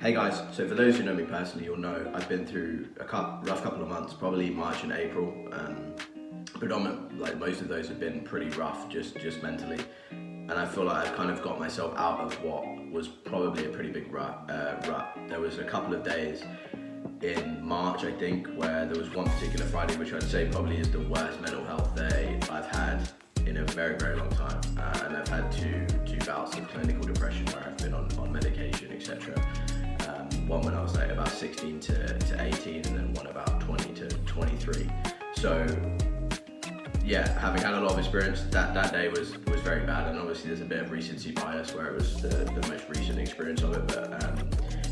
Hey guys, so for those who know me personally, you'll know I've been through a rough couple of months, probably March and April. Like most of those have been pretty rough, just mentally. And I feel like I've kind of got myself out of what was probably a pretty big rut. There was a couple of days in March, I think, where there was one particular Friday, which I'd say probably is the worst mental health day I've had in a very, very long time. And I've had two bouts of clinical depression where I've been on medication, etc. One when I was like about 16 to 18, and then one about 20 to 23. So yeah, having had a lot of experience, that day was very bad, and obviously there's a bit of recency bias where it was the most recent experience of it, but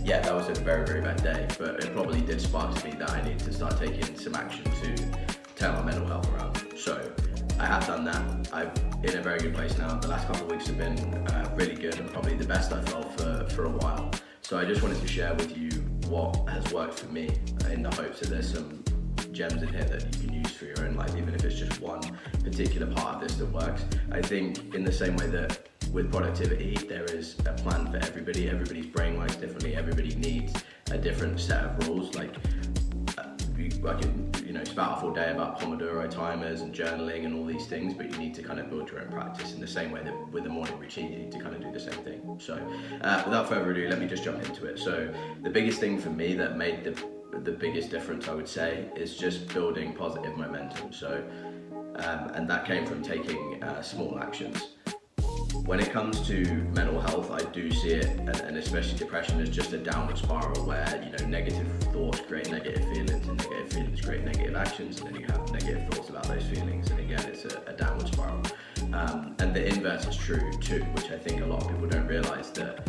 yeah, that was a very, very bad day, but it probably did spark to me that I need to start taking some action to turn my mental health around. So I have done that. I'm in a very good place now. The last couple of weeks have been really good, and probably the best I've felt for a while. So I just wanted to share with you what has worked for me, in the hopes that there's some gems in here that you can use for your own life, even if it's just one particular part of this that works. I think in the same way that with productivity, there is a plan for everybody. Everybody's brain works differently. Everybody needs a different set of rules. Like I can, spout off all day about Pomodoro timers and journaling and all these things, but you need to kind of build your own practice in the same way that with the morning routine, you need to kind of do the same thing. So without further ado, let me just jump into it. So the biggest thing for me that made the biggest difference, I would say, is just building positive momentum. So, and that came from taking small actions. When it comes to mental health, I do see it, and especially depression, as just a downward spiral where, negative thoughts create negative feelings, and negative feelings create negative actions, and then you have negative thoughts about those feelings, and again, it's a downward spiral. And the inverse is true too, which I think a lot of people don't realize, that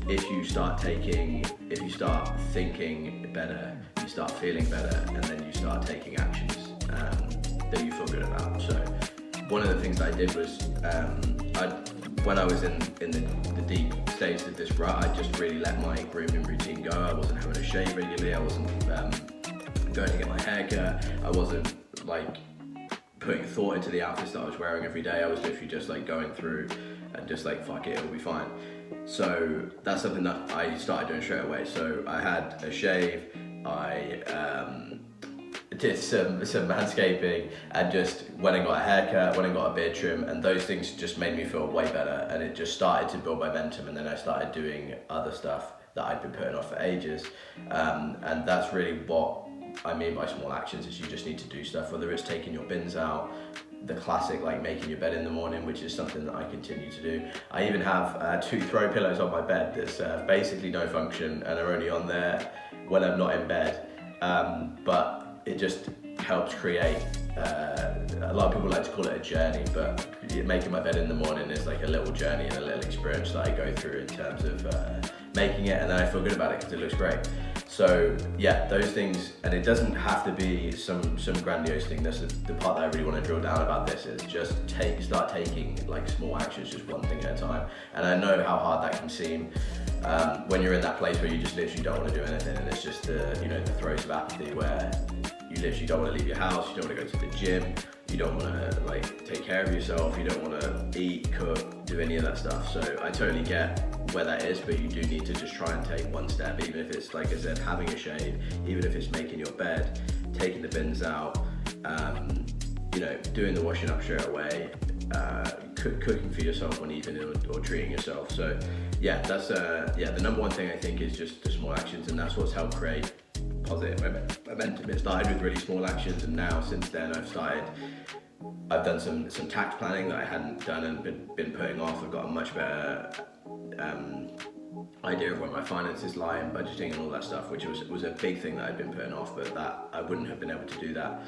if you start thinking better, you start feeling better, and then you start taking actions that you feel good about. So one of the things that I did was, when I was in the deep stages of this rut, I just really let my grooming routine go. I wasn't having a shave regularly, I wasn't going to get my hair cut, I wasn't putting thought into the outfits that I was wearing every day. I was literally just going through and just fuck it, it'll be fine. So that's something that I started doing straight away. So I had a shave, I did some manscaping, and just went and got a haircut, went and got a beard trim, and those things just made me feel way better, and it just started to build momentum. And then I started doing other stuff that I'd been putting off for ages, and that's really what I mean by small actions. Is you just need to do stuff, whether it's taking your bins out, the classic making your bed in the morning, which is something that I continue to do. I even have 2 throw pillows on my bed that's basically no function, and are only on there when I'm not in bed, but it just helps create, a lot of people like to call it a journey, but making my bed in the morning is like a little journey and a little experience that I go through in terms of making it, and then I feel good about it because it looks great. So yeah, those things, and it doesn't have to be some grandiose thing. That's the part that I really want to drill down about this, is just start taking small actions, just one thing at a time. And I know how hard that can seem when you're in that place where you just literally don't want to do anything, and it's just the throes of apathy where you literally don't want to leave your house, you don't want to go to the gym, you don't want to take care of yourself, you don't want to eat, cook, do any of that stuff. So I totally get where that is, but you do need to just try and take one step, even if it's, like I said, having a shave, even if it's making your bed, taking the bins out, doing the washing up straight away, cooking for yourself when eating, or treating yourself. So yeah, that's the number one thing I think is just the small actions, and that's what's helped create positive momentum. It started with really small actions, and now since then I've done some tax planning that I hadn't done and been putting off. I've got a much better idea of where my finances lie, and budgeting and all that stuff, which was a big thing that I'd been putting off, but that I wouldn't have been able to do that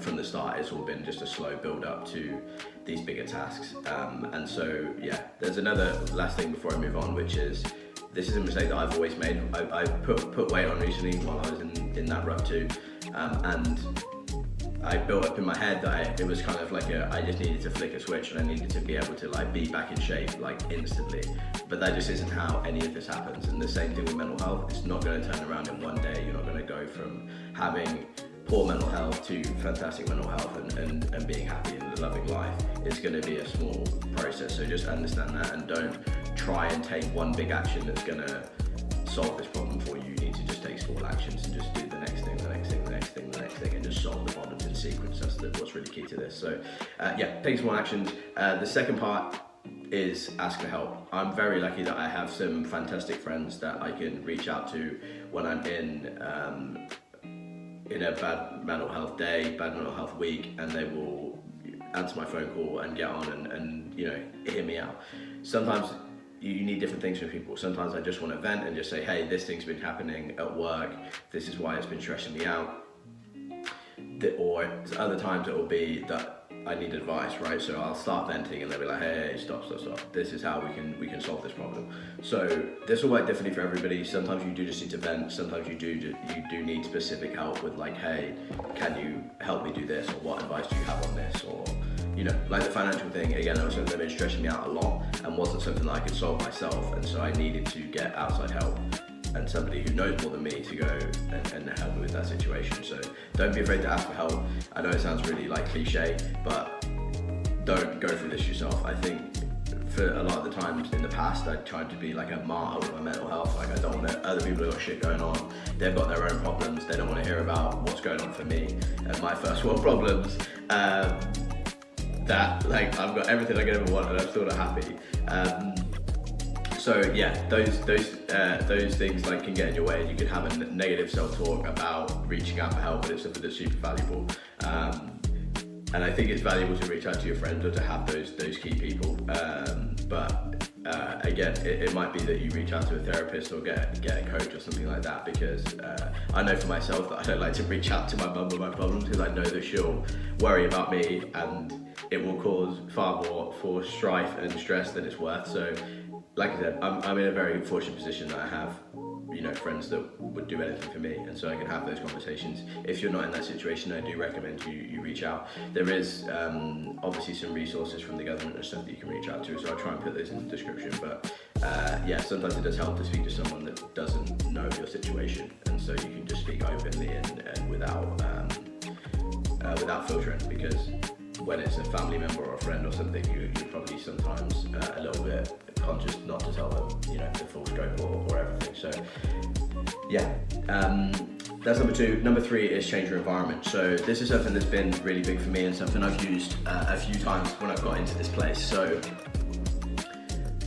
from the start. It's all been just a slow build up to these bigger tasks, and so yeah, there's another last thing before I move on, which is, this is a mistake that I've always made. I put weight on recently while I was in that rut too, and I built up in my head that it was kind of I just needed to flick a switch, and I needed to be able to be back in shape instantly. But that just isn't how any of this happens. And the same thing with mental health. It's not going to turn around in one day. You're not going to go from having poor mental health to fantastic mental health and being happy and loving life. It's going to be a small process. So just understand that, and don't try and take one big action that's going to solve this problem for you, you need to just take small actions and just do the next thing, the next thing, the next thing, the next thing, and just solve the problems in sequence. That's what's really key to this. So yeah, take small actions. The second part is ask for help. I'm very lucky that I have some fantastic friends that I can reach out to when I'm in a bad mental health day, bad mental health week, and they will answer my phone call and get on and you know, hear me out. Sometimes you need different things from people. Sometimes I just want to vent and just say, hey, this thing's been happening at work, this is why it's been stressing me out. Or other times it will be that I need advice, right? So I'll start venting and they'll be like, hey, stop. This is how we can solve this problem. So this will work differently for everybody. Sometimes you do just need to vent. Sometimes you do need specific help with like, hey, can you help me do this? Or what advice do you have on this? Or, you know, like the financial thing, again, that was something that had been stressing me out a lot and wasn't something that I could solve myself. And so I needed to get outside help and somebody who knows more than me to go and help me with that situation. So don't be afraid to ask for help. I know it sounds really like cliche, but don't go through this yourself. I think for a lot of the times in the past, I tried to be like a martyr with my mental health. Like, I don't want other people who've got shit going on. They've got their own problems. They don't want to hear about what's going on for me and my first world problems. That, like, I've got everything I could ever want and I'm still not happy. So yeah, those things like can get in your way, and you can have a negative self-talk about reaching out for help, but it's something that's super valuable. And I think it's valuable to reach out to your friends or to have those key people. But again, it might be that you reach out to a therapist or get a coach or something like that, because I know for myself that I don't like to reach out to my mum with my problems, because I know that she'll worry about me and it will cause far more for strife and stress than it's worth. So like I said, I'm in a very fortunate position that I have, you know, friends that would do anything for me, and so I can have those conversations. If you're not in that situation, I do recommend you reach out. There is obviously some resources from the government and stuff that you can reach out to, so I'll try and put those in the description. But yeah, sometimes it does help to speak to someone that doesn't know your situation, and so you can just speak openly and without filtering, because when it's a family member or a friend or something, you're probably sometimes a little bit conscious not to tell them, you know, the full scope or everything. So yeah, that's number 2. Number 3 is change your environment. So this is something that's been really big for me and something I've used a few times when I've got into this place. So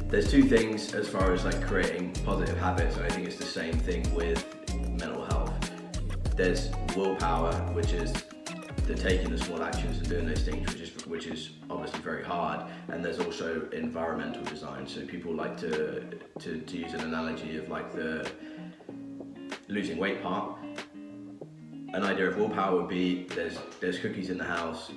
there's 2 things as far as like creating positive habits, and I think it's the same thing with mental health. There's willpower, which is the taking the small actions and doing those things, which is obviously very hard. And there's also environmental design. So people like to use an analogy of like the losing weight part. An idea of willpower would be there's cookies in the house,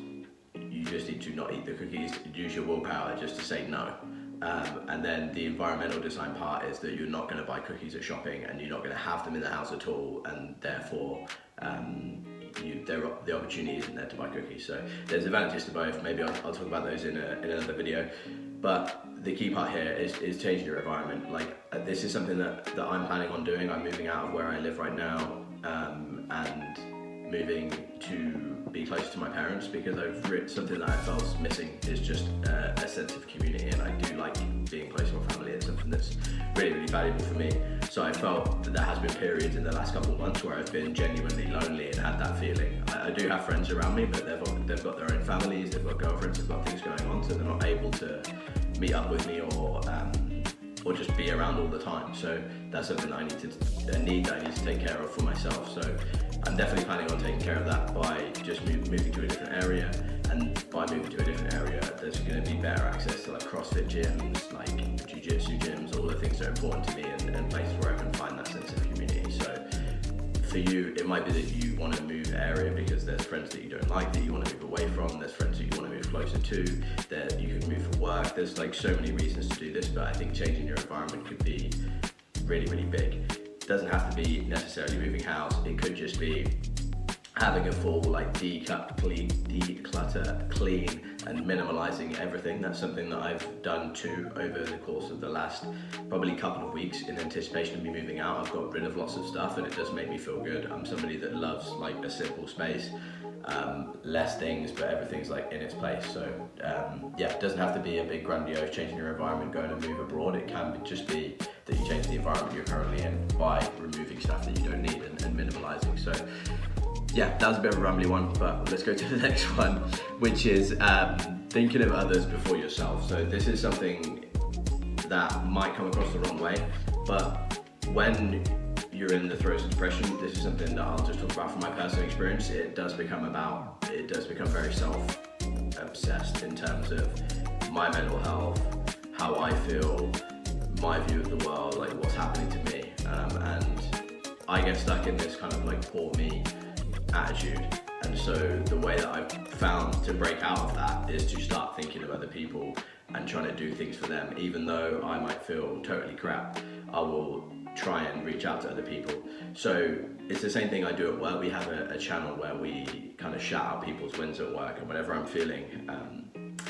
you just need to not eat the cookies, use your willpower just to say no. And then the environmental design part is that you're not going to buy cookies at shopping, and you're not going to have them in the house at all, and therefore the opportunity isn't there to buy cookies. So there's advantages to both. Maybe I'll talk about those in another video. But the key part here is changing your environment. Like this is something that I'm planning on doing. I'm moving out of where I live right now and moving to be closer to my parents, because something that I felt missing is just a sense of community, and I do like being close to my family. It's something that's really, really valuable for me. So I felt that there has been periods in the last couple of months where I've been genuinely lonely and had that feeling. I do have friends around me, but they've got their own families, they've got girlfriends, they've got things going on, so they're not able to meet up with me or just be around all the time. So that's something that I need to take care of for myself. So I'm definitely planning on taking care of that by just moving to a different area. And by moving to a different area, there's going to be better access to like CrossFit gyms, like jiu-jitsu gyms, all the things that are important to me, and places where I can find that sense of community. So for you, it might be that you want to move area because there's friends that you don't like that you want to move away from, there's friends that you want to move closer to, that you can move for work. There's like so many reasons to do this, but I think changing your environment could be really, really big. It doesn't have to be necessarily moving house. It could just be having a full like declutter, clean, and minimalizing everything. That's something that I've done too over the course of the last probably couple of weeks in anticipation of me moving out. I've got rid of lots of stuff and it does make me feel good. I'm somebody that loves like a simple space, less things, but everything's like in its place. So yeah, it doesn't have to be a big grandiose changing your environment, going to move abroad. It can just be that you change the environment you're currently in by removing stuff that you don't need and minimalizing. So yeah, that was a bit of a rambly one, but let's go to the next one, which is thinking of others before yourself. So this is something that might come across the wrong way, but when you're in the throes of depression, this is something that I'll just talk about from my personal experience. It does become very self-obsessed in terms of my mental health, how I feel, my view of the world, like what's happening to me, and I get stuck in this kind of like poor me attitude. And so the way that I've found to break out of that is to start thinking of other people and trying to do things for them. Even though I might feel totally crap, I will try and reach out to other people. So it's the same thing I do at work. We have a channel where we kind of shout out people's wins at work, and whenever I'm feeling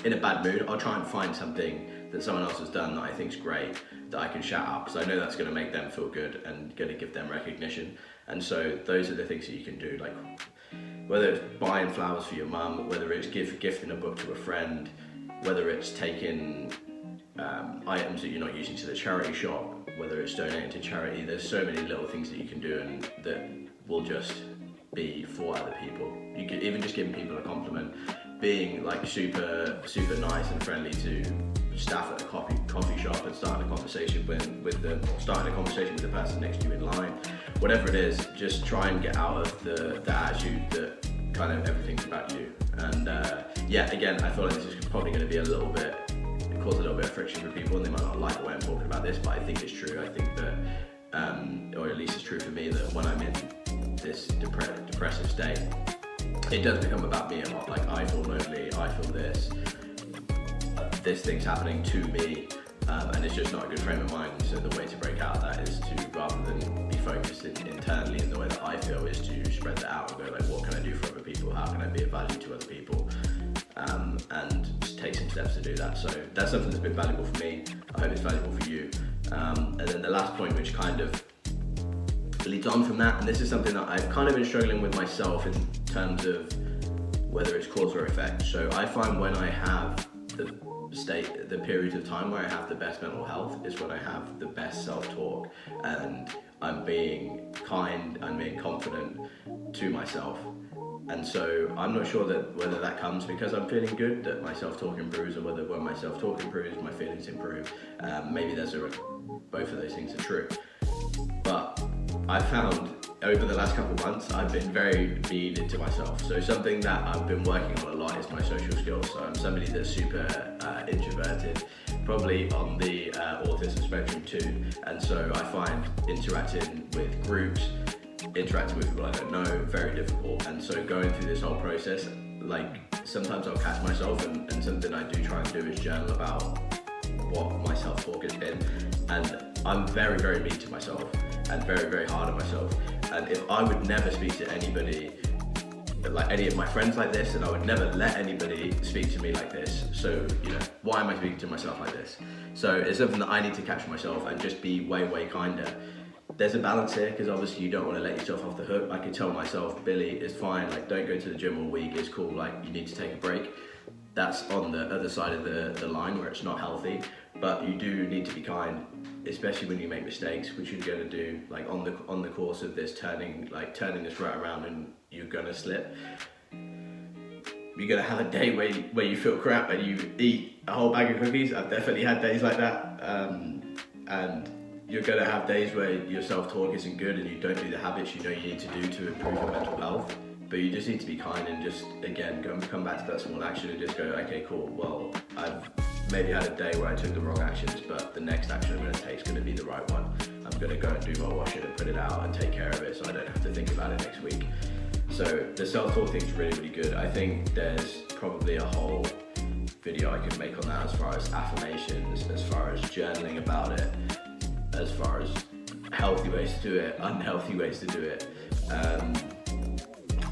in a bad mood, I'll try and find something that someone else has done that I think is great that I can shout out, because I know that's going to make them feel good and going to give them recognition. And so those are the things that you can do, like whether it's buying flowers for your mum, whether it's gifting a book to a friend, whether it's taking items that you're not using to the charity shop, whether it's donating to charity. There's so many little things that you can do and that will just be for other people. You could even just giving people a compliment, being like super nice and friendly to staff at a coffee shop and starting a conversation with them, or starting a conversation with the person next to you in line. Whatever it is, just try and get out of the attitude that kind of everything's about you. And yeah, again, I feel like this is probably going to be cause a little bit of friction for people, and they might not like the way I'm talking about this, but I think it's true. I think that, or at least it's true for me, that when I'm in this depressive state, it does become about me a lot. Like, I feel lonely, I feel this thing's happening to me, and it's just not a good frame of mind. So the way to break out of that is to, rather than be focused internally in the way that I feel, is to spread that out and go like, what can I do for other people? How can I be of value to other people? And just take some steps to do that. So that's something that's been valuable for me. I hope it's valuable for you. And then the last point, which kind of leads on from that, and this is something that I've kind of been struggling with myself in terms of whether it's cause or effect. So I find when I have the period of time where I have the best mental health is when I have the best self-talk, and I'm being kind, I'm being confident to myself. And so I'm not sure that whether that comes because I'm feeling good, that my self-talk improves, or whether when my self-talk improves, my feelings improve. Maybe both of those things are true. But I found over the last couple of months, I've been very mean to myself. So something that I've been working on a lot is my social skills. So I'm somebody that's super introverted, probably on the autism spectrum too. And so I find interacting with groups, interacting with people I don't know, very difficult. And so going through this whole process, like sometimes I'll catch myself, and something I do try and do is journal about what my self-talk has been. And I'm very, very mean to myself and very, very hard on myself. And if I would never speak to anybody, like any of my friends like this, and I would never let anybody speak to me like this. So, why am I speaking to myself like this? So it's something that I need to catch myself and just be way, way kinder. There's a balance here, because obviously you don't want to let yourself off the hook. I could tell myself, Billy, it's fine, like don't go to the gym all week, it's cool, like you need to take a break. That's on the other side of the line where it's not healthy, but you do need to be kind, especially when you make mistakes, which you're gonna do, like on the course of this turning this right around, and you're gonna slip. You're gonna have a day where you feel crap and you eat a whole bag of cookies. I've definitely had days like that, and you're gonna have days where your self-talk isn't good and you don't do the habits you know you need to do to improve your mental health. But you just need to be kind and just, again, come back to that small action and just go, okay, cool, well, I've maybe had a day where I took the wrong actions, but the next action I'm gonna take is gonna be the right one. I'm gonna go and do my washing and put it out and take care of it so I don't have to think about it next week. So the self-talk thing is really, really good. I think there's probably a whole video I could make on that, as far as affirmations, as far as journaling about it, as far as healthy ways to do it, unhealthy ways to do it.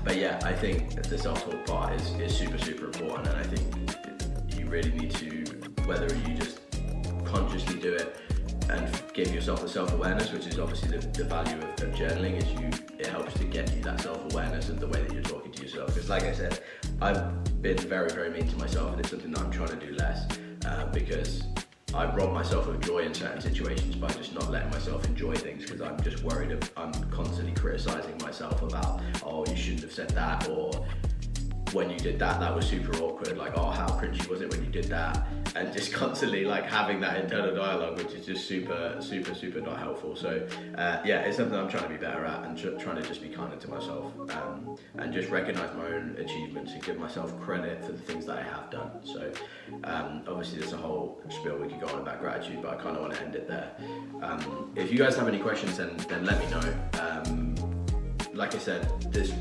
But yeah, I think the self-talk part is super, super important, and I think you really need to, whether you just consciously do it and give yourself the self-awareness, which is obviously the value of journaling, is it helps to get you that self-awareness of the way that you're talking to yourself. Because like I said, I've been very, very mean to myself, and it's something that I'm trying to do less, because I rob myself of joy in certain situations by just not letting myself enjoy things, because I'm just worried I'm constantly criticizing myself about, oh, you shouldn't have said that, or when you did that, that was super awkward, like, oh, how cringy was it when you did that? And just constantly like having that internal dialogue, which is just super, super, super not helpful. So yeah, it's something I'm trying to be better at, and trying to just be kinder to myself, and just recognize my own achievements and give myself credit for the things that I have done. So obviously there's a whole spiel we could go on about gratitude, but I kind of want to end it there. If you guys have any questions, then let me know. Like I said, this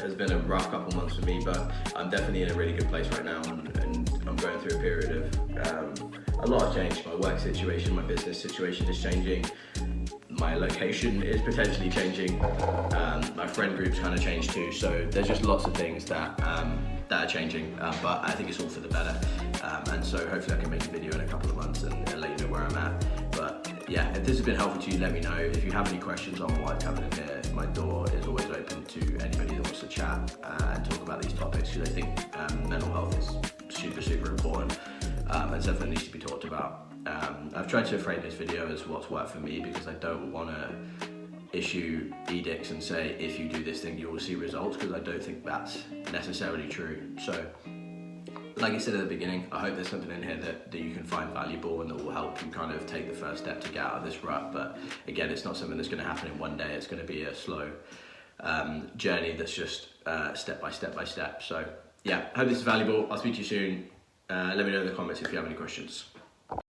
has been a rough couple months for me, but I'm definitely in a really good place right now, and I'm going through a period of a lot of change. My work situation, my business situation is changing, my location is potentially changing, my friend group's kind of changed too, so there's just lots of things that are changing, but I think it's all for the better, and so hopefully I can make a video in a couple of months and let you know where I'm at. But yeah, if this has been helpful to you, let me know. If you have any questions on what's happening here, my door is always open to anybody that wants to chat and talk about these topics, because I think mental health is super, super important, and something that needs to be talked about. I've tried to frame this video as what's worked for me, because I don't want to issue edicts and say, if you do this thing you will see results, because I don't think that's necessarily true. So like I said at the beginning, I hope there's something in here that you can find valuable and that will help you kind of take the first step to get out of this rut. But again, it's not something that's going to happen in one day. It's going to be a slow journey that's just step by step by step. So yeah, hope this is valuable. I'll speak to you soon. Let me know in the comments if you have any questions.